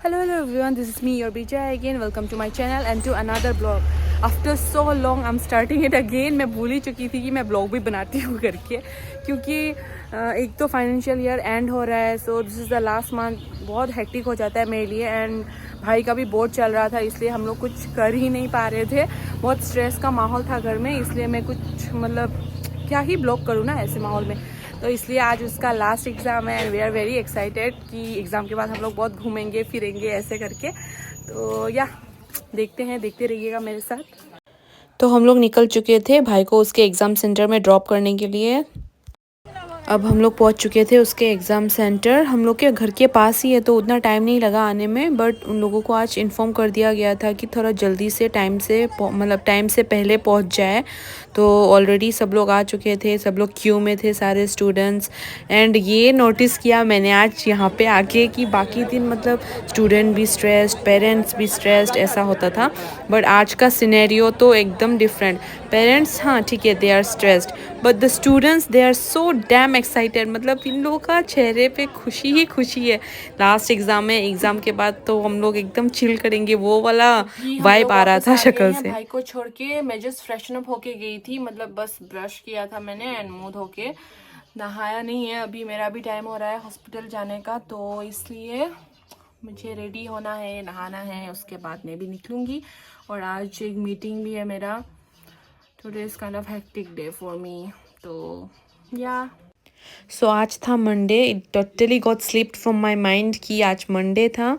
Hello everyone, this is me, your Bijay again. Welcome to my channel and to another vlog. After so long, I'm starting it again. मैं भूल ही चुकी थी कि मैं blog भी बनाती हूँ करके, क्योंकि एक तो फाइनेंशियल ईयर एंड हो रहा है, so this is the last month. बहुत हेक्टिक हो जाता है मेरे लिए एंड भाई का भी बोर्ड चल रहा था, इसलिए हम लोग कुछ कर ही नहीं पा रहे थे. बहुत स्ट्रेस का माहौल था घर में, इसलिए मैं कुछ मतलब क्या ही ब्लॉग करूँ ना ऐसे माहौल में. तो इसलिए आज उसका लास्ट एग्ज़ाम है and we are very excited कि एग्ज़ाम के बाद हम लोग बहुत घूमेंगे फिरेंगे ऐसे करके. तो या देखते हैं, देखते रहिएगा मेरे साथ. तो हम लोग निकल चुके थे भाई को उसके एग्ज़ाम सेंटर में ड्रॉप करने के लिए. अब हम लोग पहुंच चुके थे उसके एग्ज़ाम सेंटर. हम लोग के घर के पास ही है तो उतना टाइम नहीं लगा आने में, बट उन लोगों को आज इन्फॉर्म कर दिया गया था कि थोड़ा जल्दी से टाइम से पहले पहुंच जाए. तो ऑलरेडी सब लोग आ चुके थे, सब लोग क्यू में थे सारे स्टूडेंट्स. एंड ये नोटिस किया मैंने आज यहाँ पे आके कि बाकी दिन मतलब स्टूडेंट भी स्ट्रेस्ड, पेरेंट्स भी स्ट्रेस्ड ऐसा होता था, बट आज का सिनेरियो तो एकदम डिफरेंट. पेरेंट्स हाँ ठीक है, they are stressed, but the students they are so damn excited. मतलब इन लोगों का चेहरे पे खुशी ही खुशी है. लास्ट एग्ज़ाम है, एग्ज़ाम के बाद तो हम लोग एकदम चिल करेंगे, वो वाला वाइब आ रहा था शक्ल से. भाई को छोड़ के मैं जस्ट फ्रेशन अप होके गई थी, मतलब बस ब्रश किया था मैंने एंड मुंह धो के. नहाया नहीं है अभी, मेरा भी टाइम हो रहा है हॉस्पिटल जाने का, तो इसलिए मुझे रेडी होना है, नहाना है, उसके बाद मैं भी निकलूँगी. और आज एक मीटिंग भी है मेरा. Today is kind of hectic day for me. तो या सो आज था Monday. It totally got slipped from my mind कि आज मंडे था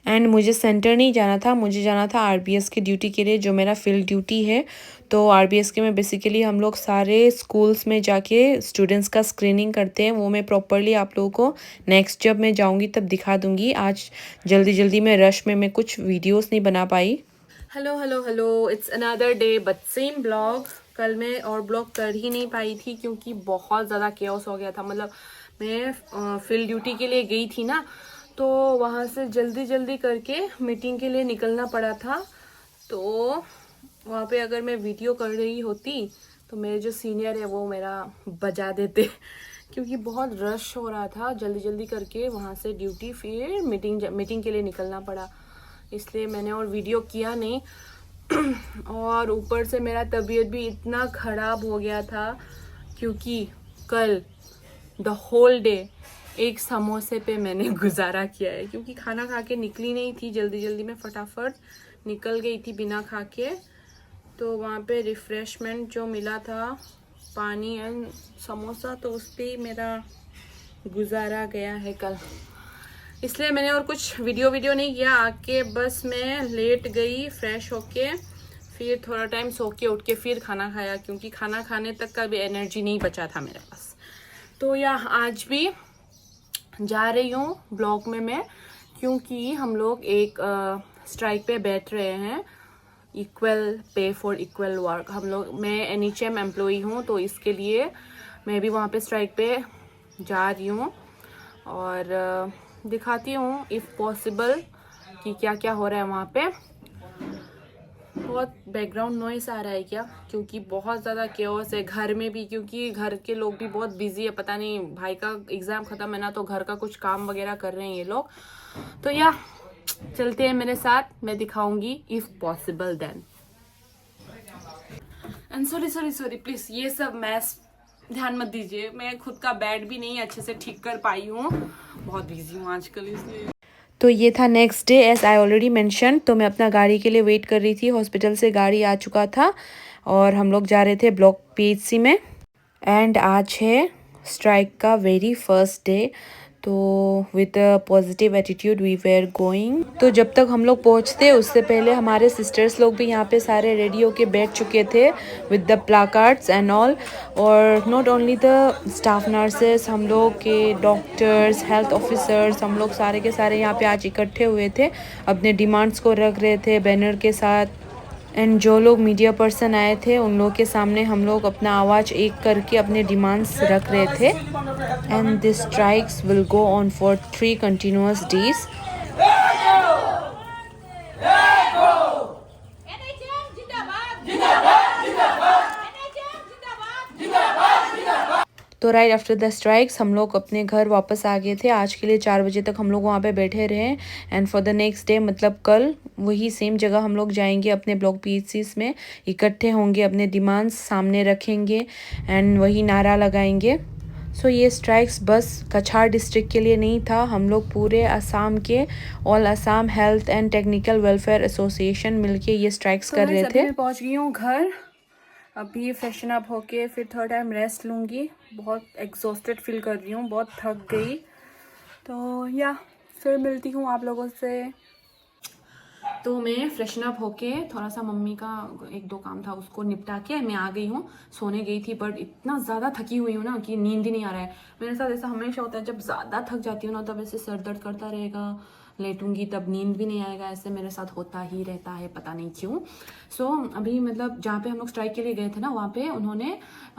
एंड मुझे सेंटर नहीं जाना था, मुझे जाना था आरबीएस की ड्यूटी के लिए, जो मेरा फील्ड ड्यूटी है. तो आरबीएस के में बेसिकली हम लोग सारे स्कूल्स में जाके स्टूडेंट्स का स्क्रीनिंग करते हैं. वो मैं प्रॉपरली आप लोगों को नेक्स्ट जब मैं जाऊंगी तब दिखा दूंगी. आज जल्दी में रश में मैं कुछ वीडियोस नहीं बना पाई. Hello, it's another day but same blog. कल मैं और ब्लॉग कर ही नहीं पाई थी क्योंकि बहुत ज़्यादा केओस हो गया था. मतलब मैं फील्ड ड्यूटी के लिए गई थी ना, तो वहाँ से जल्दी करके मीटिंग के लिए निकलना पड़ा था. तो वहाँ पे अगर मैं वीडियो कर रही होती तो मेरे जो सीनियर है वो मेरा बजा देते क्योंकि बहुत रश हो रहा था. जल्दी करके वहाँ से ड्यूटी फिर मीटिंग के लिए निकलना पड़ा, इसलिए मैंने और वीडियो किया नहीं. और ऊपर से मेरा तबीयत भी इतना ख़राब हो गया था क्योंकि कल द होल डे एक समोसे पे मैंने गुजारा किया है, क्योंकि खाना खा के निकली नहीं थी. जल्दी में फटाफट निकल गई थी बिना खा के. तो वहाँ पे रिफ़्रेशमेंट जो मिला था, पानी एंड समोसा, तो उस पर ही मेरा गुजारा गया है कल. इसलिए मैंने और कुछ वीडियो नहीं किया. आके बस मैं लेट गई फ्रेश होके, फिर थोड़ा टाइम सो के उठ के फिर खाना खाया, क्योंकि खाना खाने तक का भी एनर्जी नहीं बचा था मेरे पास. तो या आज भी जा रही हूँ ब्लॉग में मैं, क्योंकि हम लोग एक स्ट्राइक पे बैठ रहे हैं, equal pay for equal work. हम लोग, मैं एनएचएम एम्प्लॉई हूँ, तो इसके लिए मैं भी वहाँ पे स्ट्राइक पे जा रही हूँ. और दिखाती हूँ इफ़ पॉसिबल कि क्या हो रहा है वहाँ पे. बहुत बैकग्राउंड नॉइस आ रहा है क्या? क्योंकि बहुत ज़्यादा केओस है घर में भी, क्योंकि घर के लोग भी बहुत बिजी है. पता नहीं, भाई का एग्ज़ाम ख़त्म है ना, तो घर का कुछ काम वगैरह कर रहे हैं ये लोग. तो या चलते हैं मेरे साथ, मैं दिखाऊंगी if possible then. And sorry please, ये सब मैस ध्यान मत दीजिए. मैं खुद का बेड भी नहीं अच्छे से ठीक कर पाई हूँ, बहुत बिजी हूँ आजकल इसलिए. तो ये था next day as I already mention. तो मैं अपना गाड़ी के लिए वेट कर रही थी. हॉस्पिटल से गाड़ी आ चुका था और हम लोग जा रहे थे ब्लॉक पीएचसी में. एंड आज है स्ट्राइक का वेरी फर्स्ट डे. तो with a positive attitude we were going. तो जब तक हम लोग पहुँचते उससे पहले हमारे सिस्टर्स लोग भी यहाँ पे सारे रेडी होके बैठ चुके थे विद द प्लाकार्ड्स एंड ऑल. और not only the staff nurses, हम लोग के डॉक्टर्स, हेल्थ ऑफिसर्स, हम लोग सारे के सारे यहाँ पे आज इकट्ठे हुए थे. अपने डिमांड्स को रख रहे थे बैनर के साथ. एंड जो लोग मीडिया पर्सन आए थे उन लोग के सामने हम लोग अपना आवाज़ एक करके अपने डिमांड्स रख रहे थे. And this strikes will go on for 3 continuous days. तो तो राइट आफ्टर द स्ट्राइक्स हम लोग अपने घर वापस आ गए थे। आज के लिए 4 बजे तक हम लोग वहाँ पे बैठे रहे and for the next day मतलब कल वही सेम जगह हम लोग जाएंगे अपने ब्लॉक PHCs में, इकट्ठे होंगे, अपने डिमांड्स सामने रखेंगे एंड वही नारा लगाएंगे। सो ये स्ट्राइक्स बस कछार डिस्ट्रिक्ट के लिए नहीं था, हम लोग पूरे असम के all Assam health and technical welfare association मिलके ये स्ट्राइक्स कर रहे थे। मैं पहुंच गई हूँ घर, अभी फ्रेशन अप होके फिर थोड़ा टाइम रेस्ट लूँगी। बहुत एग्जॉस्टेड फील कर रही हूँ, बहुत थक गई। तो या फिर मिलती हूँ आप लोगों से। तो मैं फ्रेशन अप होके थोड़ा सा मम्मी का 1-2 काम था उसको निपटा के मैं आ गई हूँ, सोने गई थी। बट इतना ज़्यादा थकी हुई हूँ ना कि नींद ही नहीं आ रहा है। मेरे साथ ऐसा हमेशा होता है, जब ज़्यादा थक जाती हूँ ना तब ऐसे सर दर्द करता रहेगा, लेटूंगी तब नींद भी नहीं आएगा, ऐसे मेरे साथ होता ही रहता है, पता नहीं क्यों। सो अभी मतलब जहाँ पे हम लोग स्ट्राइक के लिए गए थे ना, वहाँ पे उन्होंने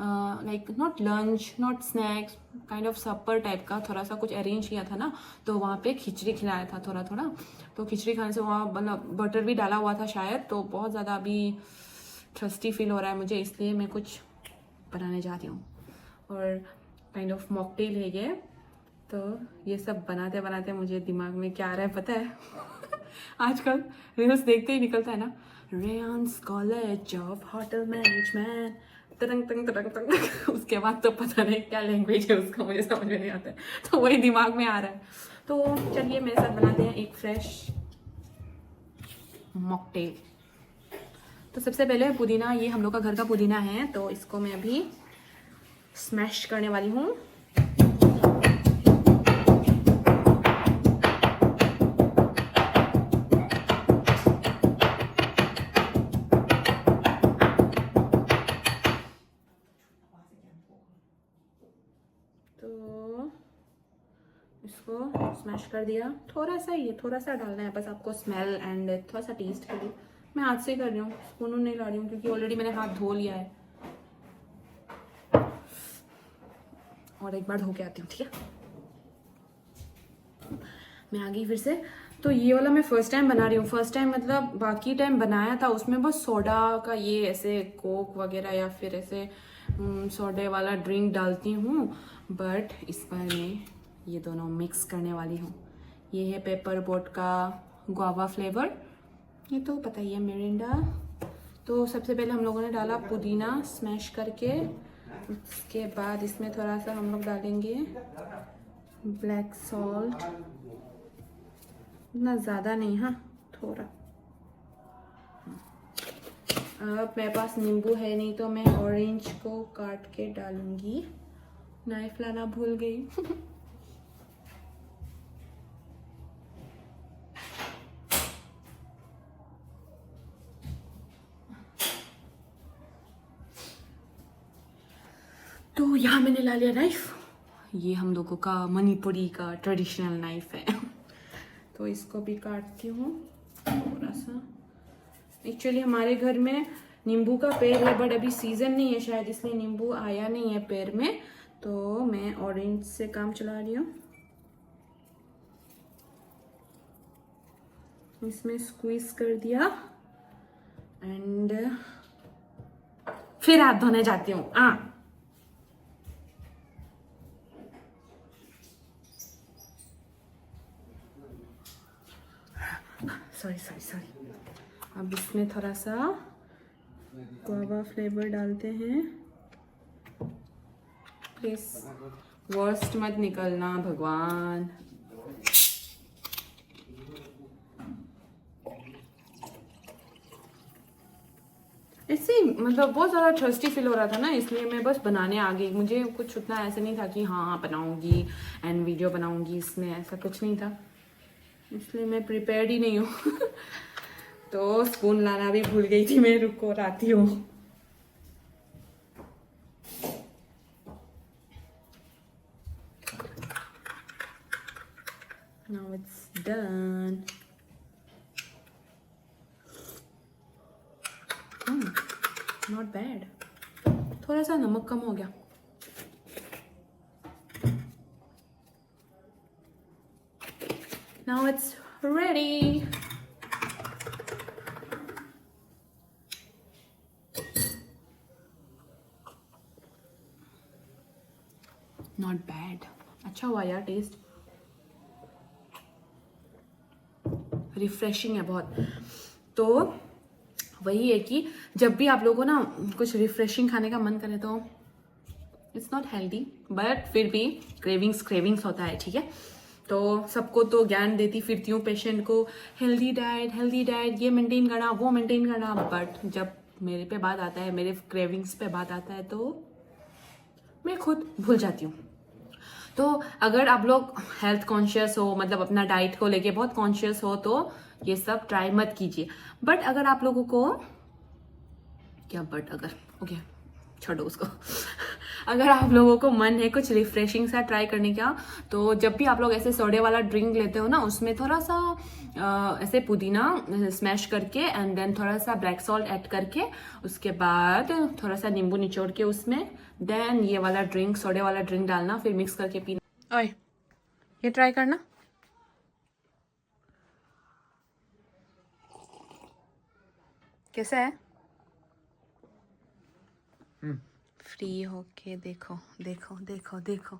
like not lunch not snacks kind of supper type का थोड़ा सा कुछ अरेंज किया था ना, तो वहाँ पे खिचड़ी खिलाया था थोड़ा थोड़ा। तो खिचड़ी खाने से वहाँ मतलब बटर भी डाला हुआ था शायद, तो बहुत ज़्यादा अभी थर्स्टी फील हो रहा है मुझे, इसलिए मैं कुछ बनाने जा रही हूँ। और काइंड ऑफ मॉकटेल है ये। तो ये सब बनाते बनाते मुझे दिमाग में क्या आ रहा है पता है आजकल रील्स देखते ही निकलता है ना, रेयान्स कॉलेज ऑफ होटल मैनेजमेंट तरंग तरंग तरंग तरंग उसके बाद तो पता नहीं क्या लैंग्वेज है उसका, मुझे समझ में नहीं आता है, तो वही दिमाग में आ रहा है। तो चलिए मेरे साथ बनाते हैं एक फ्रेश मॉकटेल। तो सबसे पहले पुदीना, ये हम लोग का घर का पुदीना है, तो इसको मैं अभी स्मैश करने वाली हूँ। तो इसको स्मैश कर दिया, थोड़ा सा ही है, थोड़ा सा डालना है बस आपको स्मेल एंड थोड़ा सा टेस्ट के लिए। मैं हाथ से कर रही हूँ, स्पून नहीं ला रही हूँ क्योंकि ऑलरेडी मैंने हाथ धो लिया है। और एक बार धो के आती हूँ, ठीक है। मैं आ गई फिर से। तो ये वाला मैं फर्स्ट टाइम बना रही हूँ, फर्स्ट टाइम मतलब बाकी टाइम बनाया था उसमें बस सोडा का ये ऐसे कोक वगैरह या फिर ऐसे सोडे वाला ड्रिंक डालती हूँ, बट इस बार मैं ये दोनों मिक्स करने वाली हूँ। ये है पेपर बोट का गुआवा फ्लेवर, ये तो पता ही है, मिरिंडा। तो सबसे पहले हम लोगों ने डाला पुदीना स्मैश करके, उसके बाद इसमें थोड़ा सा हम लोग डालेंगे ब्लैक सॉल्ट, इतना ज़्यादा नहीं, हाँ थोड़ा। अब मेरे पास नींबू है नहीं तो मैं ऑरेंज को काट के डालूंगी, नाइफ लाना भूल गई तो यहाँ मैंने ला लिया नाइफ, ये हम लोगों का मणिपुरी का ट्रेडिशनल नाइफ है तो इसको भी काटती हूँ थोड़ा सा। एक्चुअली हमारे घर में नींबू का पेड़ है बट अभी सीजन नहीं है शायद, इसलिए नींबू आया नहीं है पेड़ में, तो मैं ऑरेंज से काम चला रही हूँ। इसमें स्क्वीज कर दिया एंड फिर हाथ धोने जाती हूँ। सॉरी। अब इसमें थोड़ा सा गुआवा फ्लेवर डालते हैं, प्लीज वर्स्ट मत निकलना भगवान। ऐसे मतलब बहुत ज़्यादा थर्स्टी फील हो रहा था ना, इसलिए मैं बस बनाने आ गई। मुझे कुछ उतना ऐसा नहीं था कि हाँ बनाऊंगी एंड वीडियो बनाऊंगी, इसमें ऐसा कुछ नहीं था, इसलिए मैं प्रिपेयर्ड ही नहीं हूँ तो स्पून लाना भी भूल गई थी मैं, रुको लाती हूँ। Now it's done. Not bad. थोड़ा सा नमक कम हो गया। Now it's ready. Not bad, अच्छा हुआ यार टेस्ट, रिफ्रेशिंग है बहुत। तो वही है कि जब भी आप लोगों को ना कुछ रिफ्रेशिंग खाने का मन करे तो इट्स नॉट हेल्दी, बट फिर भी क्रेविंग्स होता है, ठीक है। तो सबको तो ज्ञान देती फिरती हूँ पेशेंट को, हेल्दी डाइट ये मेंटेन करना वो मेंटेन करना, बट जब मेरे पे बात आता है, मेरे क्रेविंग्स पे बात आता है, तो मैं खुद भूल जाती हूँ। तो अगर आप लोग हेल्थ कॉन्शियस हो, मतलब अपना डाइट को लेके बहुत कॉन्शियस हो, तो ये सब ट्राई मत कीजिए। बट अगर आप लोगों को क्या, बट अगर ओके छोड़ो उसको अगर आप लोगों को मन है कुछ रिफ्रेशिंग सा ट्राई करने का, तो जब भी आप लोग ऐसे सोडे वाला ड्रिंक लेते हो ना, उसमें थोड़ा सा ऐसे पुदीना स्मैश करके एंड देन थोड़ा सा ब्लैक सॉल्ट ऐड करके, उसके बाद थोड़ा सा नींबू निचोड़ के उसमें, देन ये वाला ड्रिंक, सोडे वाला ड्रिंक डालना, फिर मिक्स करके पीना। ओए ये ट्राई करना, कैसा है? फ्री होके देखो देखो देखो देखो।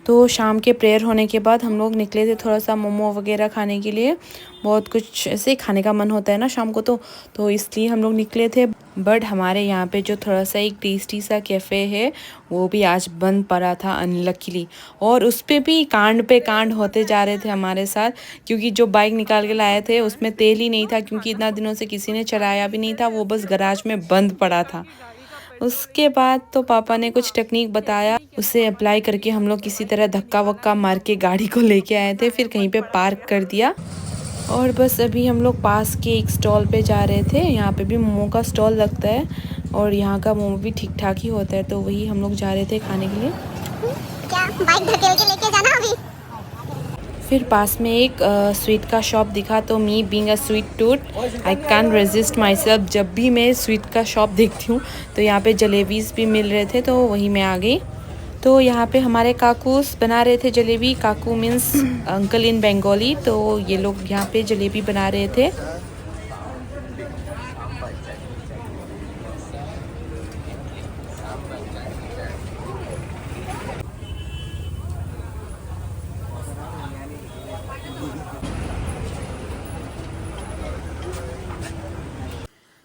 तो शाम के प्रेयर होने के बाद हम लोग निकले थे थोड़ा सा मोमो वगैरह खाने के लिए, बहुत कुछ ऐसे खाने का मन होता है ना शाम को, तो इसलिए हम लोग निकले थे। बट हमारे यहाँ पे जो थोड़ा सा एक टेस्टी सा कैफ़े है, वो भी आज बंद पड़ा था अनलकीली, और उस पर भी कांड पे कांड होते जा रहे थे हमारे साथ, क्योंकि जो बाइक निकाल के लाए थे उसमें तेल ही नहीं था, क्योंकि इतना दिनों से किसी ने चलाया भी नहीं था, वो बस गराज में बंद पड़ा था। उसके बाद तो पापा ने कुछ टेक्निक बताया, उसे अप्लाई करके हम लोग किसी तरह धक्का वक्का मार के गाड़ी को लेके आए थे, फिर कहीं पे पार्क कर दिया। और बस अभी हम लोग पास के एक स्टॉल पे जा रहे थे, यहाँ पे भी मोमो का स्टॉल लगता है, और यहाँ का मोमो भी ठीक ठाक ही होता है, तो वही हम लोग जा रहे थे खाने के लिए। क्या बाइक धकेल के लेके जाना अभी? फिर पास में एक स्वीट का शॉप दिखा, तो me being a sweet tooth I can resist my self, जब भी मैं स्वीट का शॉप देखती हूँ तो यहाँ पे जलेबीज़ भी मिल रहे थे, तो वहीं मैं आ गई। तो यहाँ पे हमारे काकूस बना रहे थे जलेबी, काकू मीन्स अंकल इन बंगाली, तो ये लोग यहाँ पे जलेबी बना रहे थे।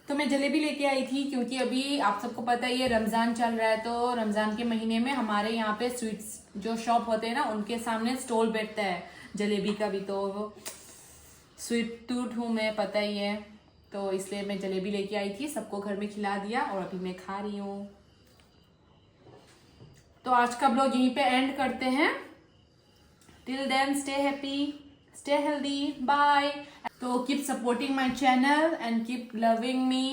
तो मैं जलेबी लेके आई थी, क्योंकि अभी आप सबको पता ही है रमज़ान चल रहा है, तो रमज़ान के महीने में हमारे यहाँ पे स्वीट्स जो शॉप होते हैं ना, उनके सामने स्टॉल बैठता है जलेबी का भी, तो स्वीट टूथ हूँ मैं, पता ही है, तो इसलिए मैं जलेबी लेके आई थी, सबको घर में खिला दिया और अभी मैं खा रही हूँ। तो आज का ब्लॉग यहीं पे एंड करते हैं। Till then stay happy, stay healthy, bye. So keep supporting my channel and keep loving me.